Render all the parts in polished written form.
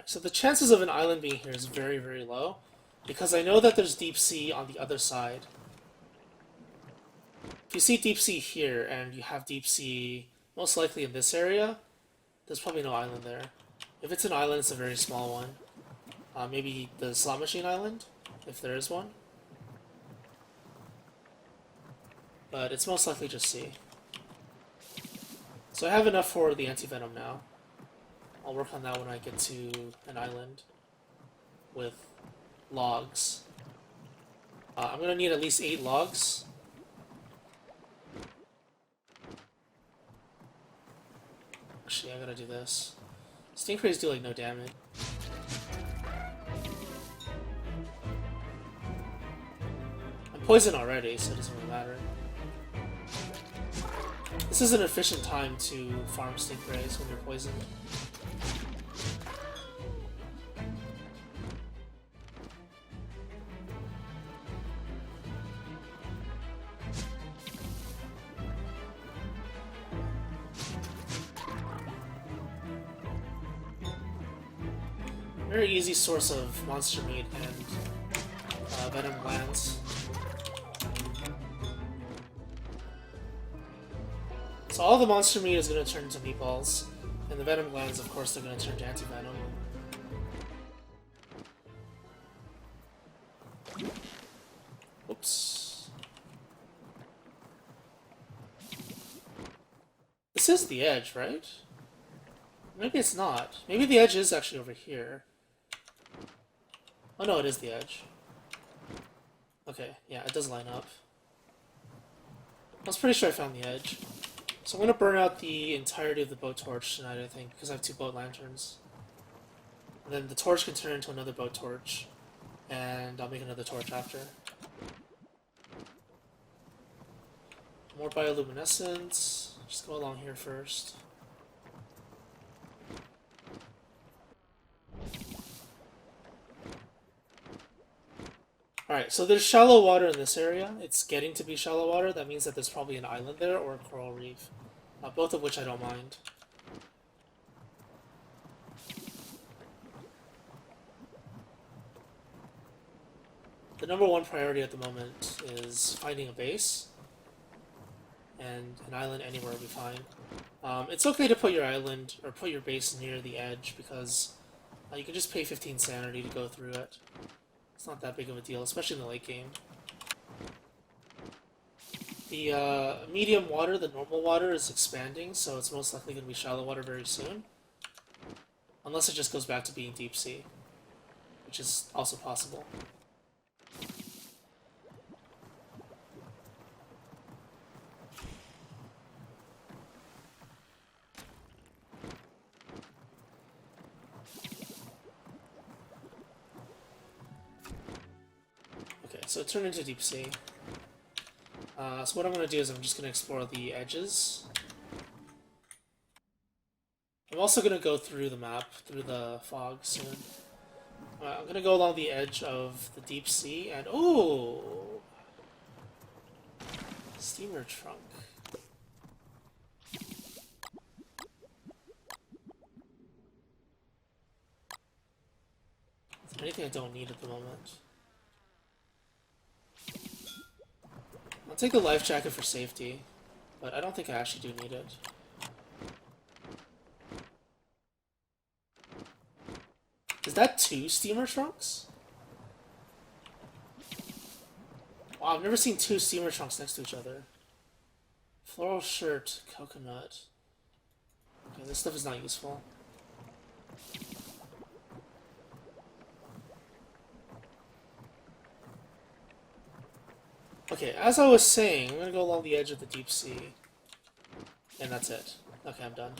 So the chances of an island being here is very, very low, because I know that there's deep sea on the other side. If you see deep sea here, and you have deep sea most likely in this area, there's probably no island there. If it's an island, it's a very small one. Maybe the slot machine island, if there is one. But it's most likely just sea. So I have enough for the anti-venom now. I'll work on that when I get to an island with logs. I'm gonna need at least 8 logs. Actually, I gotta do this. Stingrays do like no damage. I'm poisoned already, so it doesn't really matter. This is an efficient time to farm stingrays when you're poisoned. Very easy source of monster meat and venom glands. So all the monster meat is going to turn into meatballs, and the venom glands, of course, they're going to turn to anti-venom. Oops. This is the edge, right? Maybe it's not. Maybe the edge is actually over here. Oh no, it is the edge. Okay, yeah, it does line up. I was pretty sure I found the edge. So I'm going to burn out the entirety of the boat torch tonight, I think, because I have 2 boat lanterns. And then the torch can turn into another boat torch, and I'll make another torch after. More bioluminescence. Just go along here first. Alright, so there's shallow water in this area. It's getting to be shallow water. That means that there's probably an island there or a coral reef. Both of which I don't mind. The number 1 priority at the moment is finding a base. And an island anywhere will be fine. It's okay to put your island, or put your base near the edge, because you can just pay 15 sanity to go through it. It's not that big of a deal, especially in the late game. The medium water, the normal water, is expanding, so it's most likely going to be shallow water very soon. Unless it just goes back to being deep sea, which is also possible. So it turned into deep sea. So what I'm going to do is I'm just going to explore the edges. I'm also going to go through the map, through the fog soon. I'm going to go along the edge of the deep sea and... ooh! Steamer trunk. Is there anything I don't need at the moment? I'll take the life jacket for safety, but I don't think I actually do need it. Is that 2 steamer trunks? Wow, I've never seen 2 steamer trunks next to each other. Floral shirt, coconut. Okay, this stuff is not useful. Okay, as I was saying, I'm gonna go along the edge of the deep sea. And that's it. Okay, I'm done.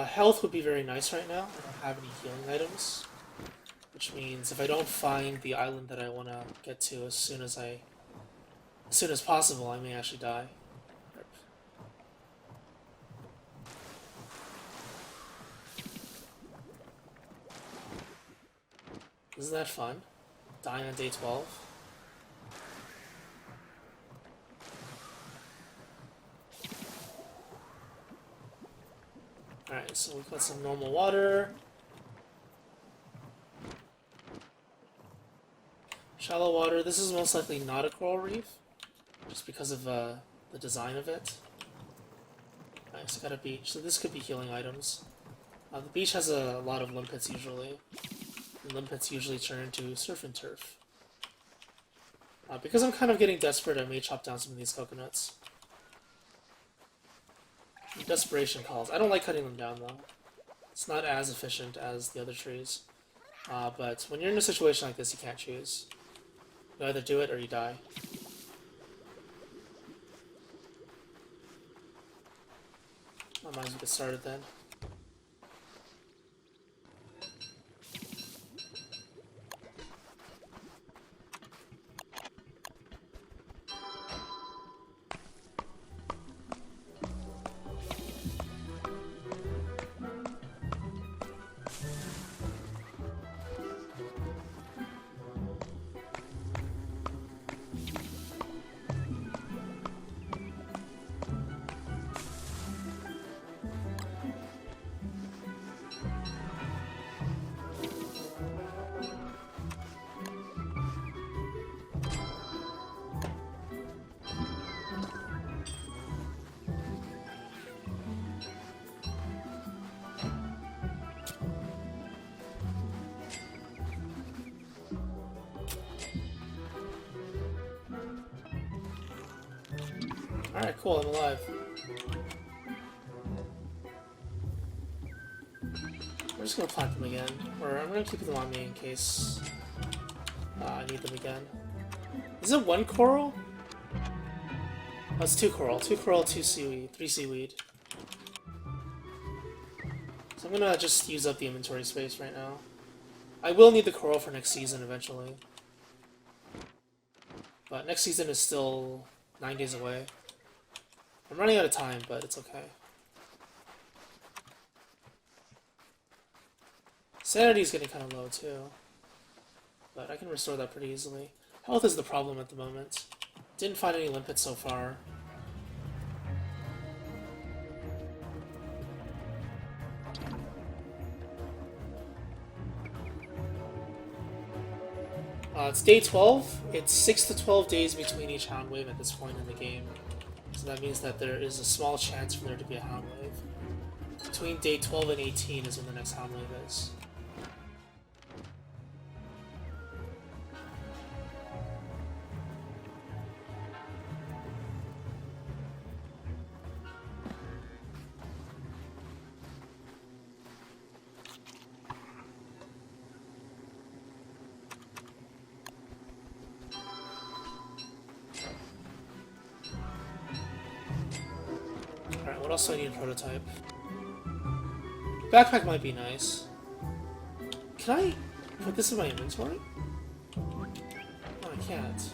Health would be very nice right now. I don't have any healing items. Which means if I don't find the island that I want to get to as soon as possible, I may actually die. Isn't that fun? Dying on day 12. Alright, so we've got some normal water. Shallow water. This is most likely not a coral reef, just because of the design of it. Nice, got a beach. So this could be healing items. The beach has a lot of limpets usually. And limpets usually turn into surf and turf. Because I'm kind of getting desperate, I may chop down some of these coconuts. Desperation calls. I don't like cutting them down though. It's not as efficient as the other trees. But when you're in a situation like this, you can't choose. You either do it or you die. I might as well get started then. Alright, cool, I'm alive. We're just gonna plant them again. Or I'm gonna keep them on me in case I need them again. Is it one coral? Oh, it's two coral. Two coral, two seaweed. Three seaweed. So I'm gonna just use up the inventory space right now. I will need the coral for next season eventually. But next season is still 9 days away. I'm running out of time, but it's okay. Sanity is getting kind of low too. But I can restore that pretty easily. Health is the problem at the moment. Didn't find any limpets so far. It's day 12. It's 6 to 12 days between each hound wave at this point in the game. So that means that there is a small chance for there to be a hound wave. Between day 12 and 18 is when the next hound wave is. Alright, what else do I need in prototype? Backpack might be nice. Can I put this in my inventory? Oh, I can't.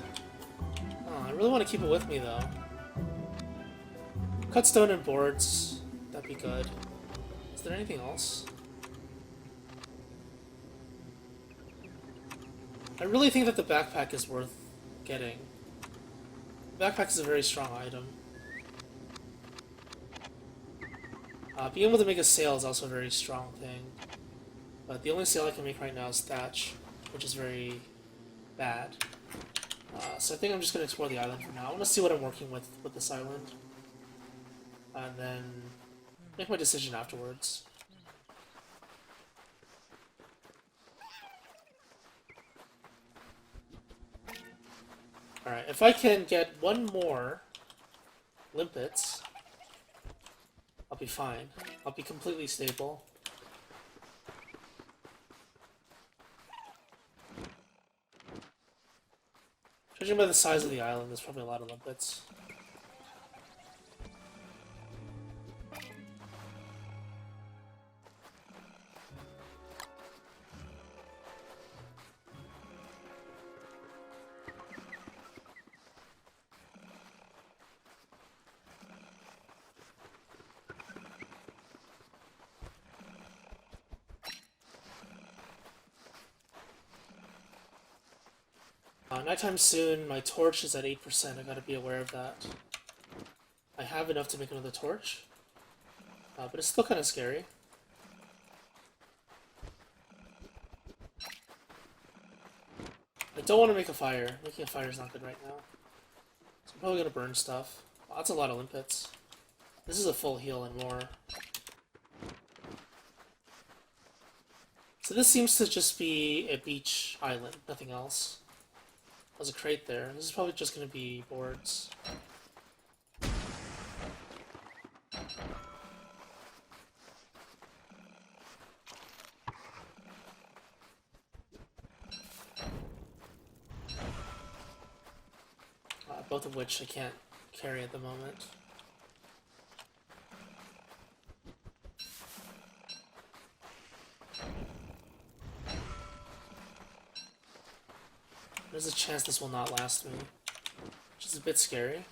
Oh, I really want to keep it with me though. Cut stone and boards. That'd be good. Is there anything else? I really think that the backpack is worth getting. The backpack is a very strong item. Being able to make a sail is also a very strong thing. But the only sail I can make right now is thatch, which is very bad. So I think I'm just going to explore the island for now. I want to see what I'm working with this island. And then make my decision afterwards. Alright, if I can get one more limpets, I'll be fine. I'll be completely stable. Judging by the size of the island, there's probably a lot of limpets. Nighttime soon. My torch is at 8%. I gotta be aware of that. I have enough to make another torch. But it's still kind of scary. I don't want to make a fire. Making a fire is not good right now. So I'm probably gonna burn stuff. Wow, that's a lot of limpets. This is a full heal and more. So this seems to just be a beach island, nothing else. There's a crate there. This is probably just gonna be boards. Both of which I can't carry at the moment. There's a chance this will not last me, which is a bit scary.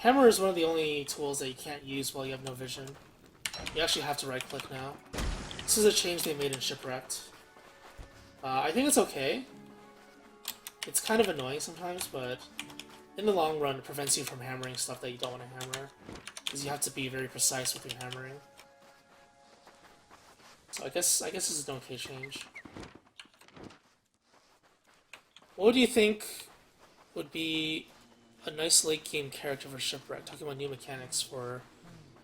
Hammer is one of the only tools that you can't use while you have no vision. You actually have to right-click now. This is a change they made in Shipwrecked. I think it's okay. It's kind of annoying sometimes, but in the long run, it prevents you from hammering stuff that you don't want to hammer, because you have to be very precise with your hammering. So I guess this is an okay change. What do you think would be a nice late game character for Shipwreck? Talking about new mechanics for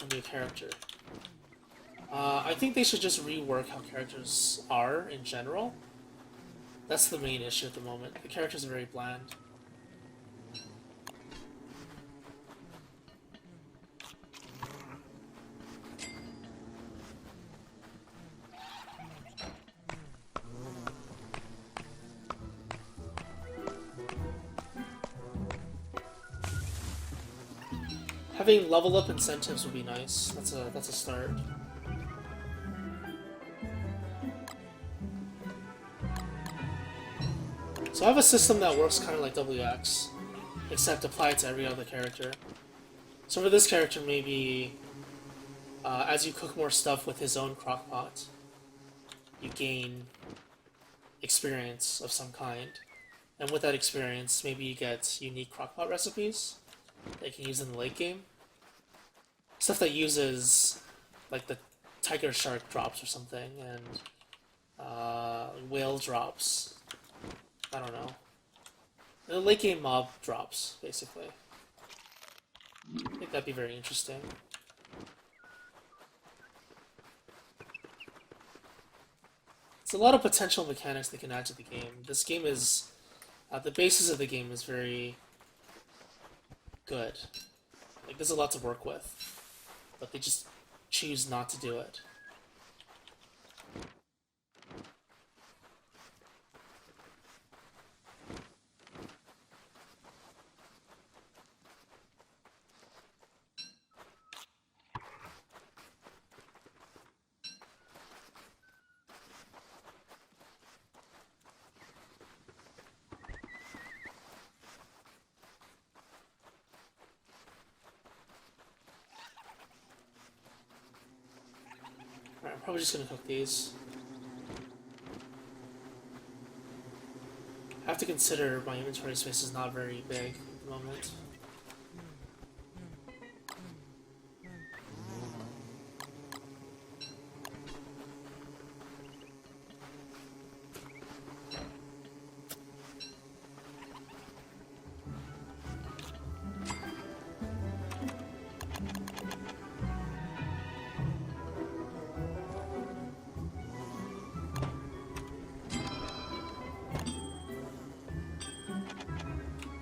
a new character. I think they should just rework how characters are in general. That's the main issue at the moment. The characters are very bland. Having level up incentives would be nice. That's a start. So I have a system that works kind of like WX, except applied to every other character. So for this character, maybe as you cook more stuff with his own crockpot, you gain experience of some kind. And with that experience, maybe you get unique crockpot recipes that you can use in the late game. Stuff that uses, like, the tiger shark drops or something, and whale drops. I don't know. The late game mob drops, basically. I think that'd be very interesting. It's a lot of potential mechanics they can add to the game. This game is... the basis of the game is very good. Like, there's a lot to work with. But they just choose not to do it. Alright, I'm probably just gonna cook these. I have to consider my inventory space is not very big at the moment.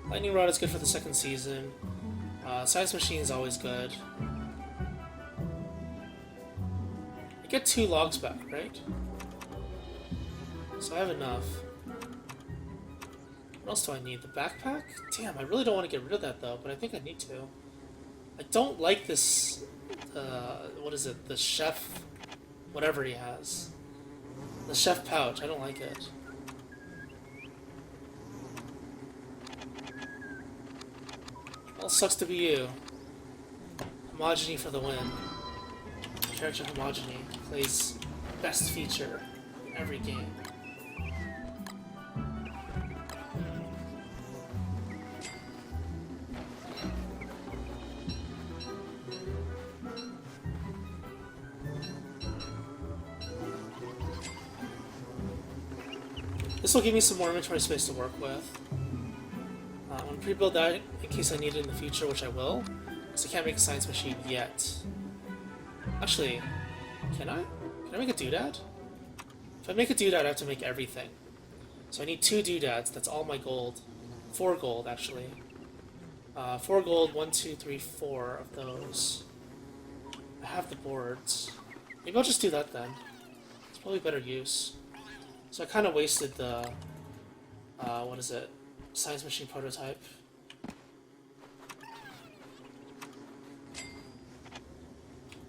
Lightning Rod is good for the second season. Science Machine is always good. I get 2 logs back, right? So I have enough. What else do I need? The backpack? Damn, I really don't want to get rid of that though, but I think I need to. I don't like this, what is it? The chef, whatever he has. The chef pouch, I don't like it. Well, sucks to be you. Homogeny for the win. Character homogeny plays best feature in every game. This will give me some more inventory space to work with. I'm gonna pre-build that in case I need it in the future, which I will. So I can't make a science machine yet. Actually, can I? Can I make a doodad? If I make a doodad, I have to make everything. So I need 2 doodads. That's all my gold. 4 gold, actually. 4 gold, 1, 2, 3, 4 of those. I have the boards. Maybe I'll just do that then. It's probably better use. So I kind of wasted the, what is it? Science machine prototype.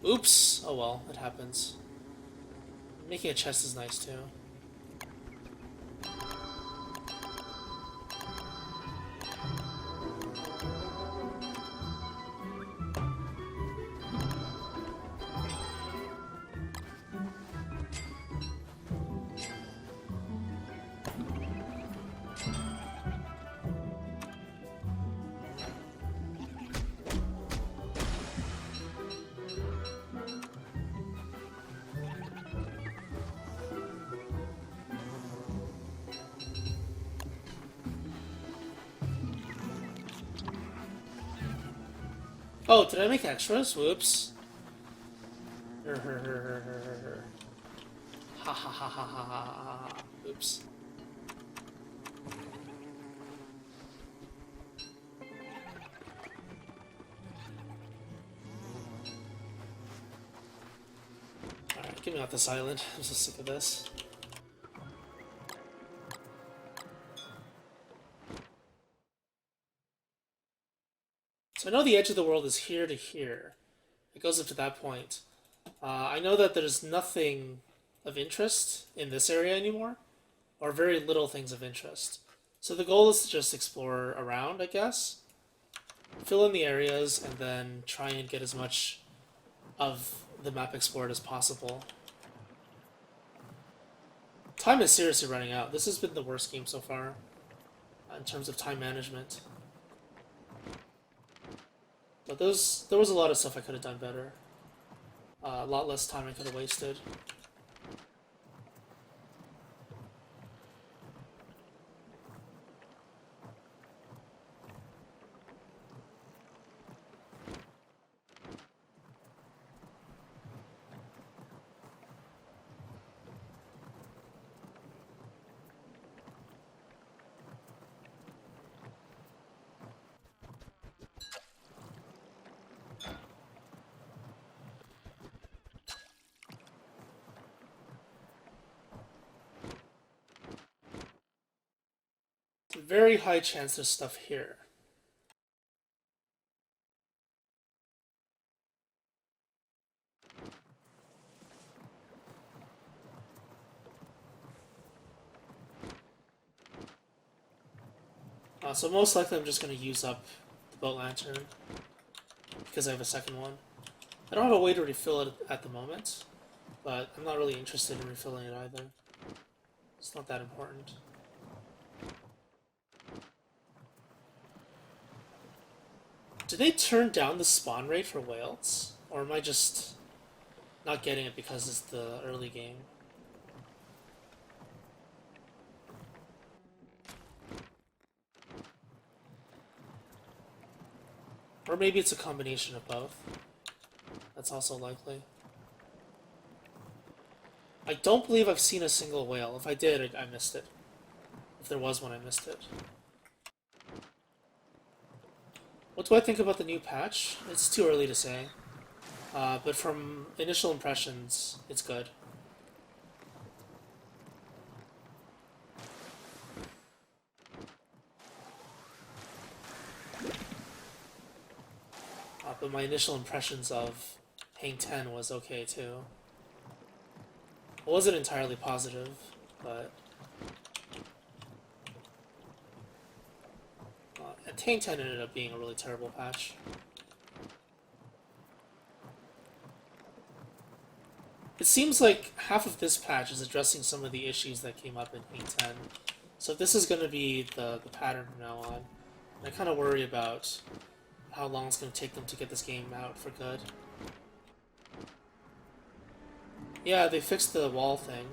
Oops! Oh well, it happens. Making a chest is nice too. Oh, did I make extras? Whoops. Ha ha ha ha ha ha ha. Oops. Alright, get me off this island. I'm so sick of this. So I know the edge of the world is here to here. It goes up to that point. I know that there's nothing of interest in this area anymore, or very little things of interest. So the goal is to just explore around, I guess. Fill in the areas, and then try and get as much of the map explored as possible. Time is seriously running out. This has been the worst game so far, in terms of time management. But there was a lot of stuff I could have done better. A lot less time I could have wasted. Very high chance there's stuff here. So most likely I'm just going to use up the boat lantern because I have a second one. I don't have a way to refill it at the moment, but I'm not really interested in refilling it either. It's not that important. Do they turn down the spawn rate for whales? Or am I just not getting it because it's the early game? Or maybe it's a combination of both. That's also likely. I don't believe I've seen a single whale. If I did, I missed it. If there was one, I missed it. What do I think about the new patch? It's too early to say. But from initial impressions, it's good. but my initial impressions of Hang 10 was okay too. It wasn't entirely positive, but Hang 10 ended up being a really terrible patch. It seems like half of this patch is addressing some of the issues that came up in Hang 10. So if this is going to be the pattern from now on, I kind of worry about how long it's going to take them to get this game out for good. Yeah, they fixed the wall thing,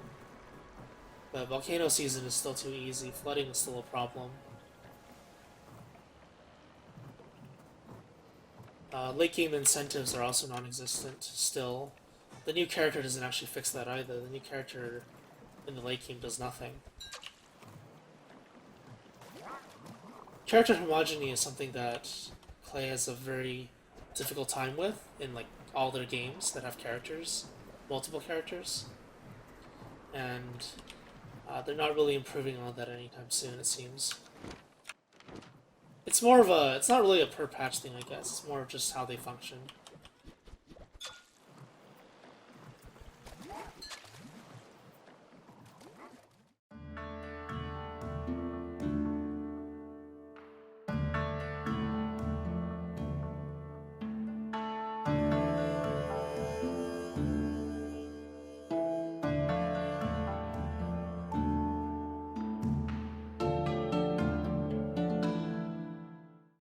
but volcano season is still too easy. Flooding is still a problem. Late game incentives are also non-existent still. The new character doesn't actually fix that either. The new character in the late game does nothing. Character homogeny is something that Clay has a very difficult time with in like all their games that have characters, multiple characters, and they're not really improving on that anytime soon. It seems. It's more of a. It's not really a per patch thing, I guess. It's more of just how they function.